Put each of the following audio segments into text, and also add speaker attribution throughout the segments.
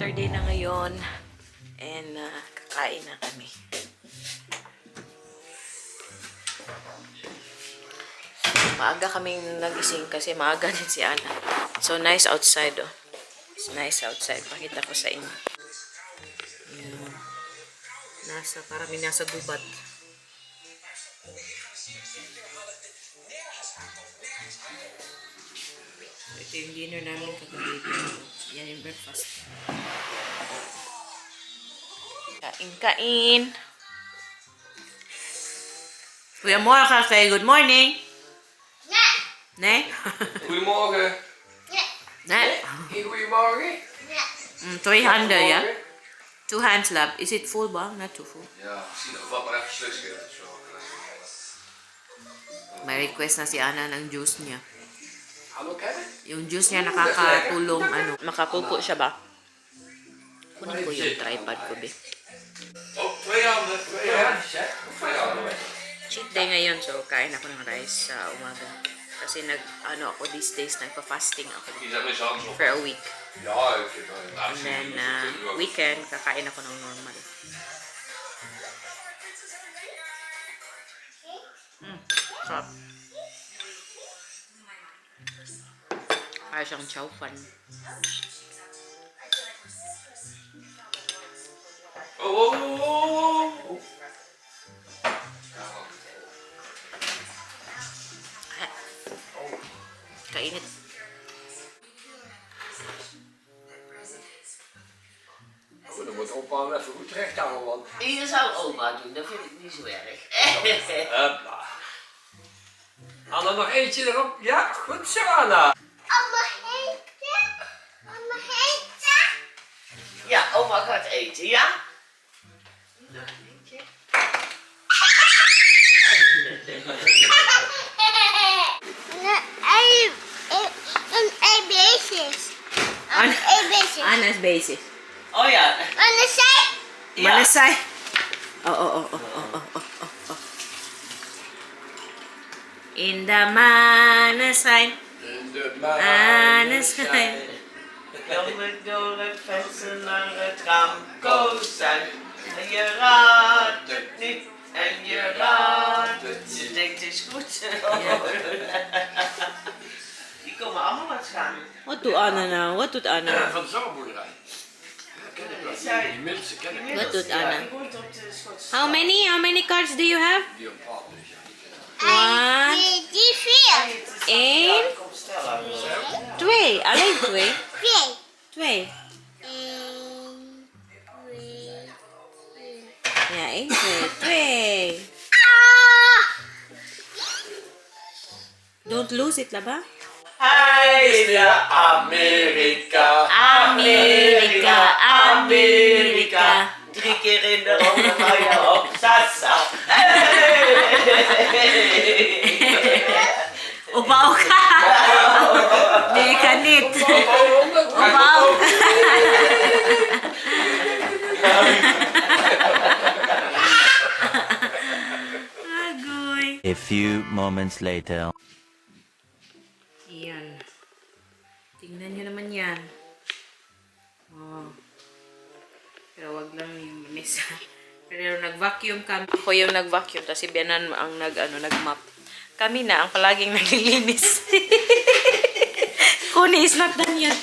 Speaker 1: Saturday na ngayon. And kakain na kami. Maaga kaming nagising kasi maaga din si Ana. So nice outside oh. It's nice outside. Pakita ko sa inyo. Ayan. Parang nasa gubat. Ito yung dinner namin kagabi. Yan yung breakfast. Kain. Goedemorgen, say good morning. Nee?
Speaker 2: Goedemorgen.
Speaker 1: Nee?
Speaker 2: Goedemorgen.
Speaker 1: Twee handen, ja? Two hands, love. Is it full, ba? Not too full.
Speaker 2: Ja, misschien nog wat maar even slusje.
Speaker 1: May request na si Ana ng juice niya.
Speaker 2: Hallo Kevin?
Speaker 1: Yung juice niya nakakatulong, makapupo siya ba? Kunin ko yung tripod ko, be.
Speaker 2: Oh, twee handen. Twee handjes, hè? Twee handen.
Speaker 1: Cheat day ngayon, so kain ako ng rice sa umaga. Kasi ako these days, nagpa-fasting ako
Speaker 2: Die zijn eens hands op.
Speaker 1: for a week.
Speaker 2: Ja, ik vind het wel.
Speaker 1: And then, weekend, kakain ako ng normal. Sarap. Para siyang chow fan.
Speaker 2: Oh.
Speaker 1: Kainit.
Speaker 2: Oh, dan moet opa hem even goed terecht houden, want...
Speaker 3: Je zou oma doen, dat vind ik niet zo erg.
Speaker 2: Hopla. Anna, nog eentje erop. Ja, goed zo, Anna.
Speaker 4: Mama eten? Mama eten?
Speaker 3: Ja, oma gaat eten, ja?
Speaker 4: Een ei-beestjes.
Speaker 1: Ana.
Speaker 4: Ei-beestjes.
Speaker 1: Ana's basis.
Speaker 3: Oh ja.
Speaker 4: En de zij?
Speaker 3: Ja.
Speaker 1: Malasay. Oh. In the Manasay.
Speaker 2: In de
Speaker 1: Manasay.
Speaker 3: Komen door het venster naar het raam, kozijn. En je raadt het niet, en je raadt het. Je denkt, het is goed. Die komen allemaal wat gaan.
Speaker 1: What do Ana now? What doet Ana?
Speaker 2: Van de zalmboerderij. Ken ik wel.
Speaker 3: Zij-
Speaker 2: Die mensen ken ik wel.
Speaker 1: Wat doet
Speaker 3: Ja,
Speaker 1: Ana?
Speaker 3: die woont op de Schotse
Speaker 1: How many cards do you have?
Speaker 2: Die op pad, dus ja.
Speaker 1: One,
Speaker 4: Die vier.
Speaker 1: één,
Speaker 3: Kom stellen.
Speaker 1: twee. Alleen twee.
Speaker 4: Twee.
Speaker 1: Twee.
Speaker 4: Eén, twee, vier.
Speaker 1: Ja, één, twee.
Speaker 4: Ah!
Speaker 1: Don't lose it, laba.
Speaker 3: Hij is de Amerika.
Speaker 1: Amerika.
Speaker 3: 3 keer in de ronde van je op salsa.
Speaker 1: Ubaw ka. Di ka nit. Ubaw. Agoy.
Speaker 5: A few moments later.
Speaker 1: Yan. Tingnan nyo naman yan. Oh. Pero wag lang yung mesa. Pero nag-vacuum kami. Ako yung nag-vacuum. Tapos si Bianan ang nag-map. Kami na ang palaging naglilinis. Kuni is not done yet.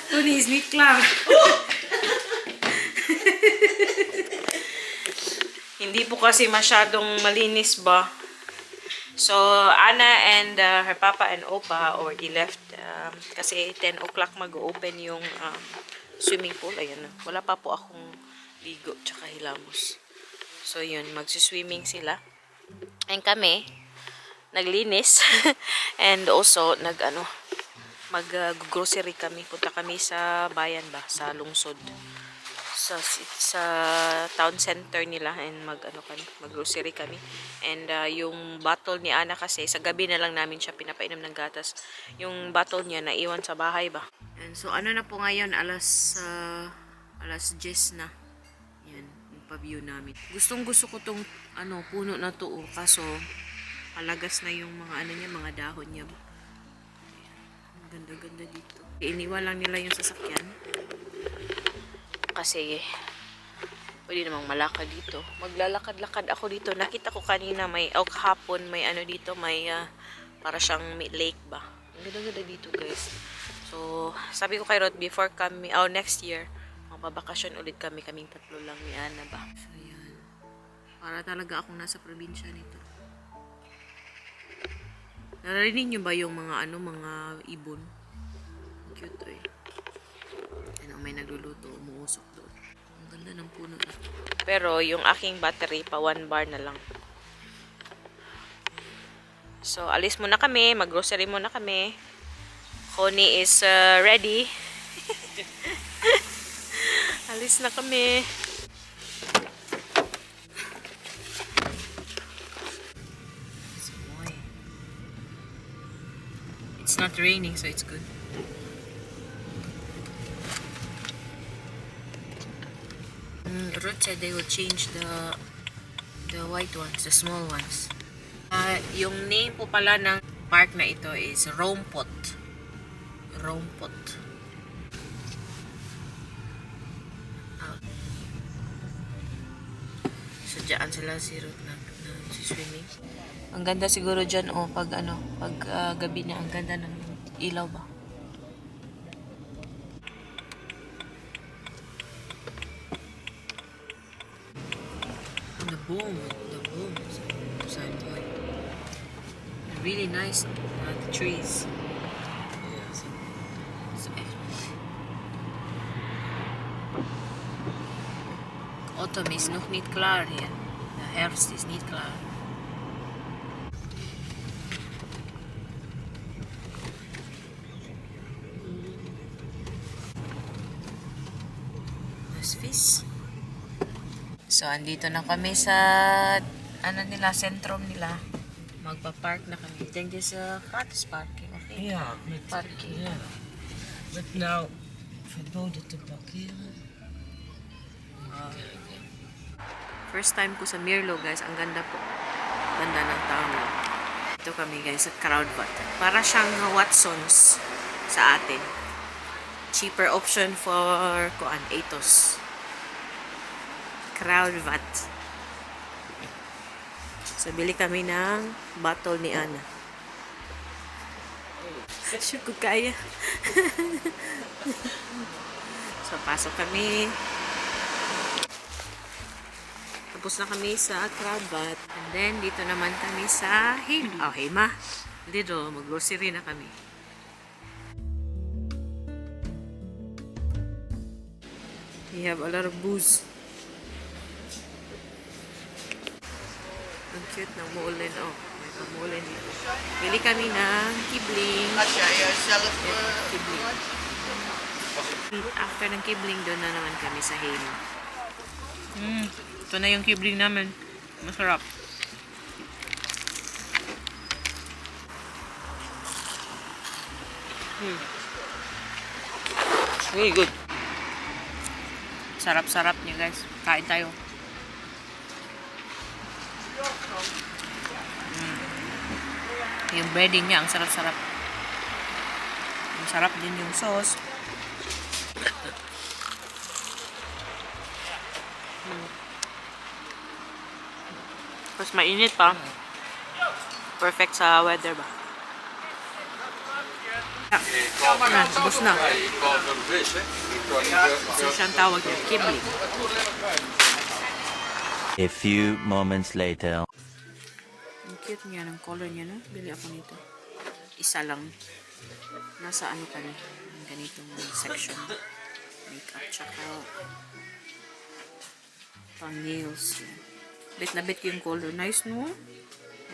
Speaker 1: Kuni is niet klaar. Hindi po kasi masyadong malinis ba. So, Ana and her papa and Opa already left kasi 10 o'clock mag-open yung swimming pool. Ayan na. Wala pa po akong ligo tsaka hilamos. So, yun. Magsiswimming sila. And kami, naglinis. And also, mag-grocery kami. Punta kami sa bayan ba? Sa lungsod. Sa town center nila and mag-grocery kami. And yung bottle ni Ana kasi sa gabi na lang namin siya pinapainom ng gatas. Yung bottle niya naiwan sa bahay ba. And so na po ngayon alas 10 na. Yan, yung pa-view namin. Gustong-gusto ko tong puno na to kaso palagas na yung mga mga dahon niya. Ang ganda-ganda dito. Iniwan lang nila yung sasakyan. Kasi pwede namang malakad dito. Maglalakad-lakad ako dito. Nakita ko kanina may, kahapon may ano dito, may para siyang may lake ba. Ang ganda-ganda dito guys. So, sabi ko kay Rod, before kami, next year, magbabakasyon ulit kami, kaming tatlo lang ni Ana ba. So, yan. Para talaga akong nasa probinsya nito. Narinig nyo ba yung mga mga ibon? Cute eh. Ano, may nagluluto, umuusok doon. Ang ganda ng puno eh. Pero yung aking battery pa 1 bar na lang. So, alis muna kami, mag-grocery muna kami. Connie is ready. Alis na kami. It's not raining, so it's good. Ruth said they will change the white ones, the small ones. Yung name po pala ng park na ito is Rompot. Rompot. So, dyan sila si Ruth na swimming. Ang ganda siguro dyan, pag gabi na, ang ganda ng ilaw ba? The boom. Really nice, the trees. So, autumn is nog niet klaar hier. De herfst is niet klaar. Fish. So, andito na kami sa sentrum nila. Magpa-park na kami. Then there's a gratis parking, okay?
Speaker 2: Ja,
Speaker 1: Parking.
Speaker 2: ja. Met nou verboden te parkeren.
Speaker 1: First time ko sa Mirlo, guys. Ang ganda po. Ganda ng town. Ito kami, guys, at Crowdvat. Para siyang Watsons sa atin. Cheaper option for Atos. Crowdvat. So, bili kami ng bottle ni Ana. Sure ko kaya. So, pasok kami. Tapos na kami sa Crowdvat. And then, dito naman kami sa Hema. Hema. Dito, mag-grocery na kami. We have a lot of booze. Ang cute ng muulan. May pamuulan dito. Bili kami ng kibling. Kibling. After ng kibling, doon na naman kami sa Hema. Ito na yung kibling namin. Masarap. Really good. Sarap-sarap niya, guys. Kain tayo. Yung breading niya, ang sarap-sarap. Ang sarap din yung sauce. Tapos mainit pa. Perfect sa weather ba? Tapos na. So siyang tawag niya, kibling.
Speaker 5: A few moments later.
Speaker 1: Ang cute niya, ng color niya, no? Bili ako nito. Isa lang. Nasa ano kami? Ganitong section. Makeup, tsaka pang nails. Bit na bit yung color. Nice, no?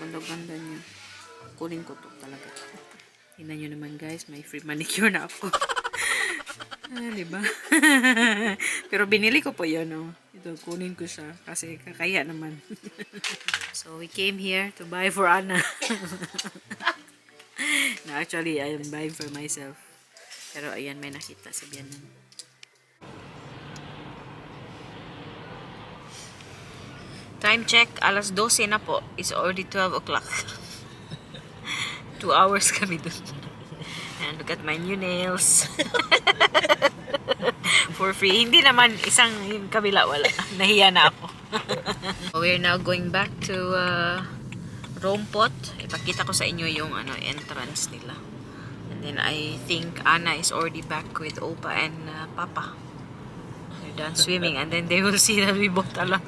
Speaker 1: Ganda-ganda niya. Kunin ko to talaga. Tingnan nyo naman, guys. May free manicure na ako. Diba? Pero binili ko po yun, oh. Ito, kunin ko siya. Kasi kakaya naman. So, we came here to buy for Ana. No, actually, I am buying for myself. Pero, ayan, may nakita sa biyanan. Time check, alas 12 na po. It's already 12 o'clock. 2 hours kami dun. And look at my new nails. for free. Hindi naman isang yung kabila wala. Nahiya na ako. We're now going back to Rompot. Ipakita ko sa inyo yung entrance nila. And then I think Anna is already back with Opa and Papa. They're done swimming and then they will see that we bought a lot.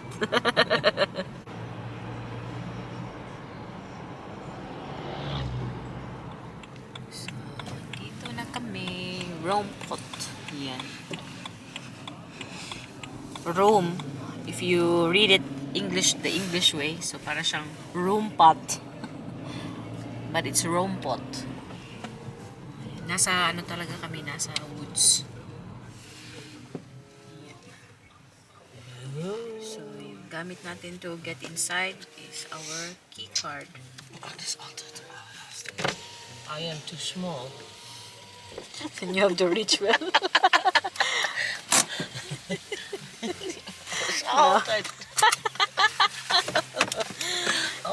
Speaker 1: So, dito na kami. Rompot. Yan. Rome, if you read it the English way, so para siyang Rompot. But it's Rompot. Nasa talaga kami, nasa woods. So, yung gamit natin to get inside is our key card.
Speaker 3: Oh, this altar. I am too small.
Speaker 1: Then you have to reach well.
Speaker 3: Altar.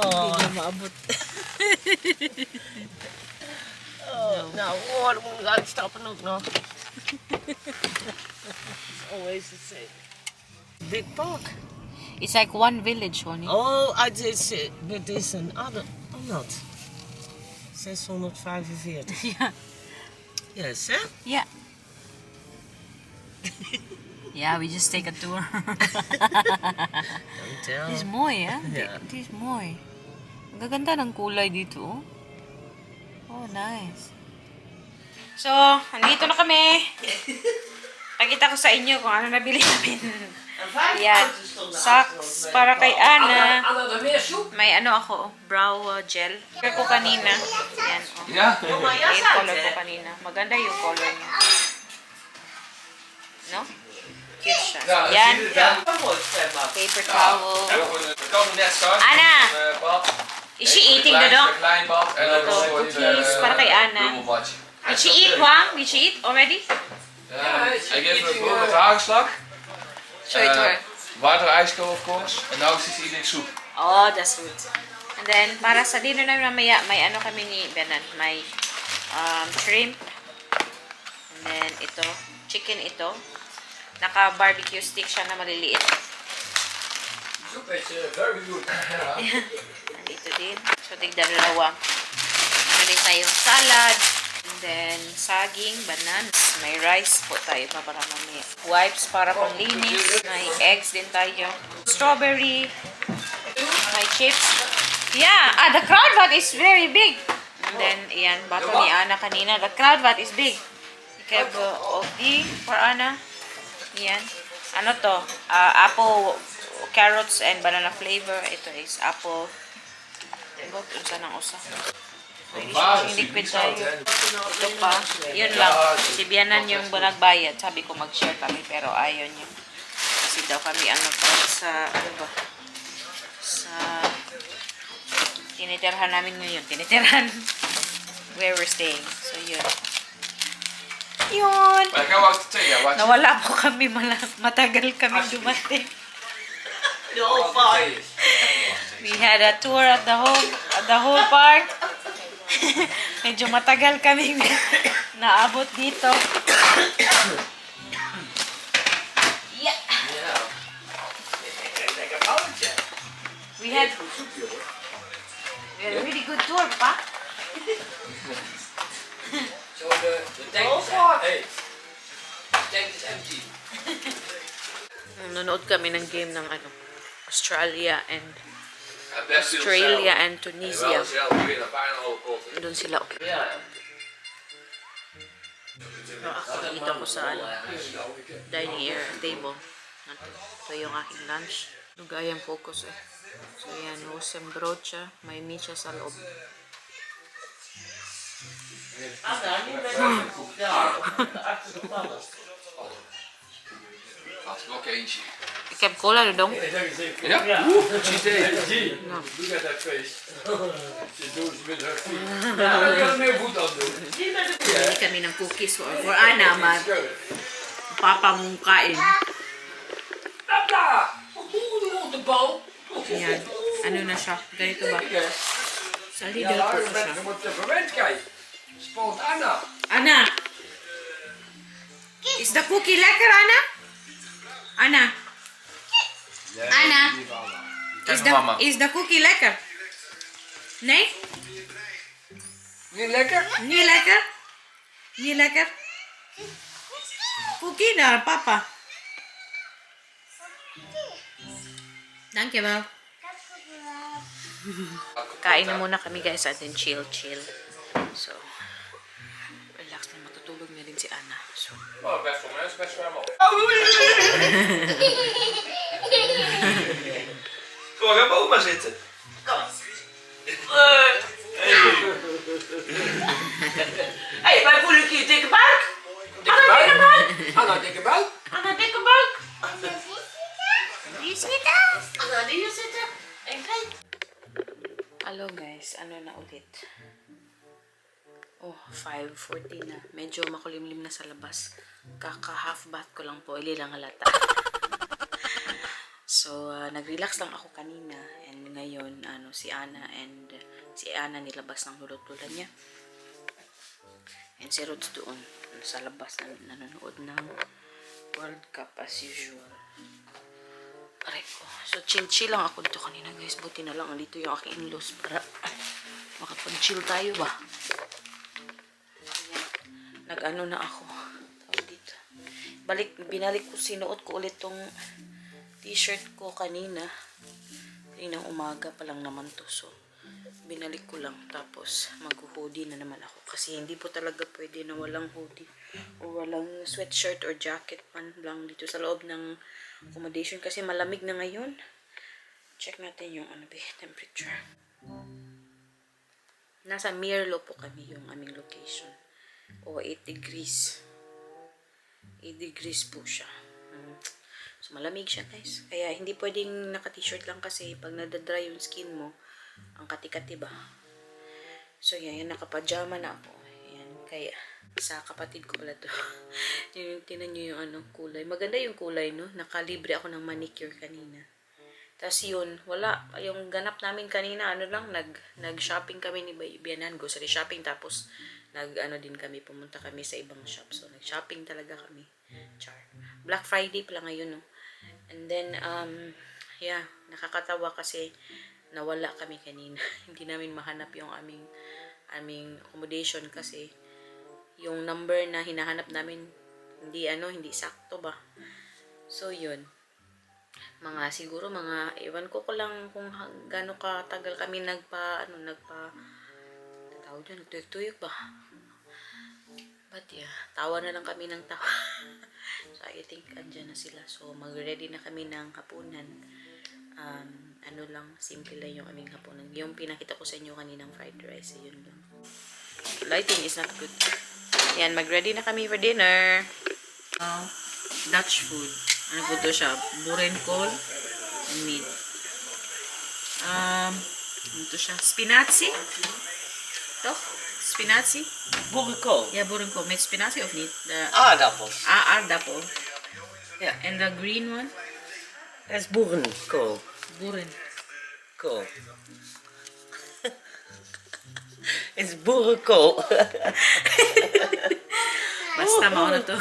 Speaker 1: Hindi niya maabot.
Speaker 3: Now, what am I going to stop and look now? It's always the same. Big park.
Speaker 1: It's like one village, honey.
Speaker 3: Oh, I did see it, but there's another. Oh, not. 645.
Speaker 1: Yeah.
Speaker 3: Yes, eh?
Speaker 1: Yeah. Yeah, we just take a tour.
Speaker 3: Don't tell.
Speaker 1: This is moy, ah.
Speaker 3: Yeah.
Speaker 1: This is moy. Ang gaganda ng kulay dito, oh. Oh, nice. So, andito na kami. Pakita ko sa inyo kung ano nabili namin. Yan. Socks para kay Ana.
Speaker 2: Anna, er meer soep?
Speaker 1: May ako, brow gel. Color ko kanina. Yan, oh.
Speaker 2: Ja.
Speaker 1: Yung color ko kanina. Maganda yung color niya. No? Cute siya.
Speaker 2: Ja,
Speaker 1: Yan.
Speaker 2: zie je het dan?
Speaker 1: Paper towel.
Speaker 2: We komen net straks.
Speaker 1: Anna!
Speaker 2: Bad.
Speaker 1: Is she eating the dog?
Speaker 2: Klein bad. En dan
Speaker 1: Ito, cookies para kay Ana.
Speaker 2: bubbelbadje.
Speaker 1: Did she eat, Juan? Did she eat already?
Speaker 2: I gave her a bowl met hagelslag.
Speaker 1: Show it to her.
Speaker 2: Water ijsko of course. And now she's eating soup.
Speaker 1: Oh, that's good. And then, para sa dinner namin mamaya, may kami ni Benan. May shrimp. And then, ito. Chicken ito. Naka-barbecue stick siya na maliliit.
Speaker 2: Soup is very good.
Speaker 1: Nandito din. So, tigdalawa. Meron tayong salad. And then, saging, bananas. May rice po tayo para mamaya. Wipes para panglinis. May eggs din tayo. Strawberry. May chips. Yeah, the crowd vat is very big. And then, ayan, bato ni Ana kanina. The crowd vat is big. Ikab of the for Ana. Yan. Ano to? Apple, carrots, and banana flavor. Ito is apple. Ba't unsa ng usa? Yung liquid tayo. Ito pa. Yun lang. Si Bianan yung nagbayad. Sabi ko mag-share kami pero ayaw niya. Kasi daw kami ang nagbayad sa, sa tinitirhan namin ngayon. Tinitirhan where we're staying. So yun. Yun.
Speaker 2: Maar ik ga wat tegen. Wat
Speaker 1: Nawala po kami, matagal kami dumating.
Speaker 3: The whole park.
Speaker 1: We had a tour at the whole park. Medyo matagal kami naabot dito. Yeah. We had a really good tour, pa.
Speaker 2: So the tank is hey. The tank is empty.
Speaker 1: Nanonood kami ng game ng Australia and
Speaker 2: Best
Speaker 1: Australia and Tunisia.
Speaker 2: zelf winnen, bijna al.
Speaker 1: Doon sila.
Speaker 3: Yeah.
Speaker 1: Dito ko sa dining area table. Ito yung aking lunch. Lugayang focus eh. So yan, hosem brocha. May meat siya sa loob.
Speaker 2: Had nog eentje.
Speaker 1: Ik heb cola er dong.
Speaker 2: Ja? Cheat day.
Speaker 6: Doe jij dat feest? Ze doen het met haar voet.
Speaker 2: Ik kan er meer voet aan doen.
Speaker 1: Bili kami ng cookies for Ana. Papa mong kain.
Speaker 2: Hopla! Hoe op de bal?
Speaker 1: Yan. Ano na siya? Ganito ba? Sa Lidl po
Speaker 2: je
Speaker 1: ko siya.
Speaker 2: moet even verwend kijken. Sport Anna.
Speaker 1: Ana! Is the cookie lekker, Ana? Anna, Anna, is the cookie lekker? Nee?
Speaker 2: Niet lekker?
Speaker 1: Niet lekker? Niet lekker? Cookie daar, papa. Dankjewel. Kain na muna kami guys at then chill. So, relax na matutulog na din si Anna. So,
Speaker 6: Oh, best wel mensen, best wel.
Speaker 3: Kom, ga boven maar zitten. Kom. Hey, wij voelen hier dikke buik.
Speaker 2: Dikke buik? Anna, dikke buik?
Speaker 3: Anna, dikke buik.
Speaker 4: Die zitten.
Speaker 3: Anna, die hier zitten. En kijk.
Speaker 1: hello guys, ano na ulit? Oh, 5:40 na. Medyo makulimlim na sa labas. Kaka-half bath ko lang po, ili lang halata. So, nag-relax lang ako kanina. And ngayon, si Anna nilabas ng lulot-lulan niya. And si Rods doon, sa labas na nanonood ng World Cup as usual. Aray ko. So, chill lang ako dito kanina guys. Buti na lang dito yung aking in-laws para makapag-chill tayo ba. Nag-ano na ako. Tawag dito. Binalik ko, sinuot ko ulit tong t-shirt ko kanina. Kaninang umaga pa lang naman to. So, binalik ko lang. Tapos, mag-hoodie na naman ako. Kasi hindi po talaga pwede na walang hoodie. O walang sweatshirt or jacket man lang dito sa loob ng accommodation. Kasi malamig na ngayon. Check natin yung temperature. Nasa Mirlo po kami yung aming location. O 8 degrees. 8 degrees po siya. So, malamig siya guys. Kaya hindi pwedeng naka-t-shirt lang kasi pag nadadry yung skin mo, ang kati-kati ba? So, yan. Naka-pajama na ako. Yan. Kaya, sa kapatid ko pala to. Tinan nyo yung kulay. Maganda yung kulay, no? Nakalibre ako ng manicure kanina. Tapos yun, wala. Yung ganap namin kanina, nag-shopping kami ni Bianan. Grocery shopping. Tapos, din kami. Pumunta kami sa ibang shop. So, nag-shopping talaga kami. Char. Black Friday pala ngayon, no? And then, yeah, nakakatawa kasi nawala kami kanina. Hindi namin mahanap yung aming accommodation kasi yung number na hinahanap namin hindi sakto ba. So, yun. Siguro ewan ko lang kung gaano katagal kami tawag dyan, nagtuyok ba? But yeah, tawa na lang kami ng tawa. So, I think andyan na sila. So, mag-ready na kami ng hapunan. Simple lang yung aming hapunan. Yung pinakita ko sa inyo kaninang fried rice, yun lang. Lighting is not good. Yan, mag-ready na kami for dinner. Dutch food. Ano po ito siya? Boerenkool and meat. Ito siya. Spinazie. Toch? Spinazie?
Speaker 3: Boerenkool.
Speaker 1: Yeah, boerenkool. Met spinazie of niet?
Speaker 3: Aardappels.
Speaker 1: Aardappel.
Speaker 3: Ja.
Speaker 1: And the green one?
Speaker 3: Dat is boerenkool.
Speaker 1: Boerenkool.
Speaker 3: It's boerenkool.
Speaker 1: Basta mauna to.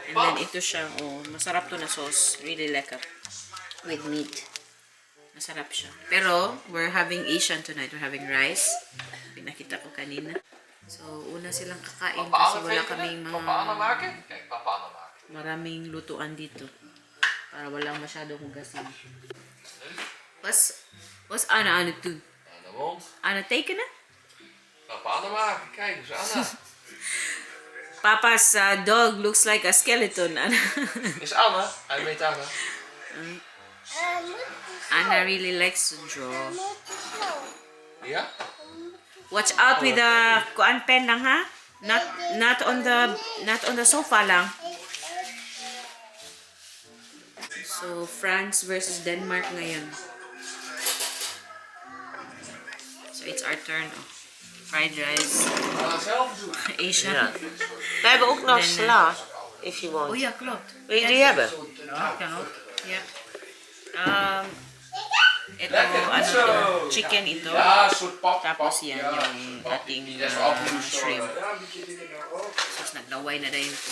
Speaker 1: And then ito siya. Masarap to na sauce. Really lekker. With meat. Masarap siya. Pero, we're having Asian tonight. We're having rice. Pinakita ko kanina. So, una silang kakain kasi wala kaming
Speaker 6: Papa Anna maken? Kijk, Papa Anna maken.
Speaker 1: maraming lutuan dito. Para walang masyadong hugasin. Was Anna aan het doen?
Speaker 6: Aan de mond.
Speaker 1: Aan het tekenen?
Speaker 6: Papa Anna maken. Kijk eens, Anna.
Speaker 1: Papa's dog looks like a skeleton.
Speaker 6: Is Anna? Hij weet Anna.
Speaker 1: Anna really likes to draw.
Speaker 6: Ja?
Speaker 1: Watch out with the kuan pen lang ha. Not on the sofa lang. So France versus Denmark ngayon. So it's our turn. Fried rice.
Speaker 6: Anna zelf zoeken.
Speaker 1: Asian.
Speaker 3: Ja. We hebben ook nog sla, if you want.
Speaker 1: Oh ja, klopt.
Speaker 3: Wil je die hebben?
Speaker 1: Ja, kan ook. Ja. Ito,
Speaker 6: Zo.
Speaker 1: chicken ito.
Speaker 6: Ja, een soort pap.
Speaker 1: Tapos yan
Speaker 6: Ja,
Speaker 1: yung
Speaker 6: pap.
Speaker 1: ating
Speaker 6: Die is afgelost.
Speaker 1: shrimp.
Speaker 6: Ja, een beetje dingen ook.
Speaker 1: Tapos naglaway na rin ito.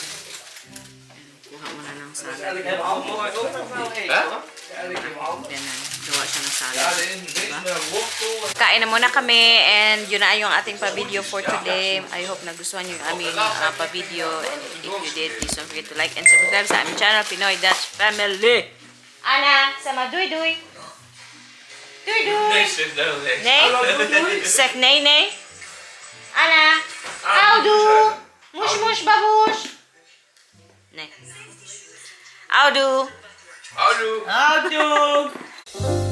Speaker 1: Kuha mo na ng salad. Ganon. Gawa siya ng salad. Diba? Kain na muna kami and yun na yung ating pa-video for today. I hope nagustuhan nyo yung aming pa-video and if you did, please don't forget to like and subscribe sa aming channel, Pinoy Dutch Family. Ana, sama duy-duy. Duy-duy. Nay? Sek nay-nay? Ana, how do? Mush-mush babush. Nay. How do?
Speaker 3: How do?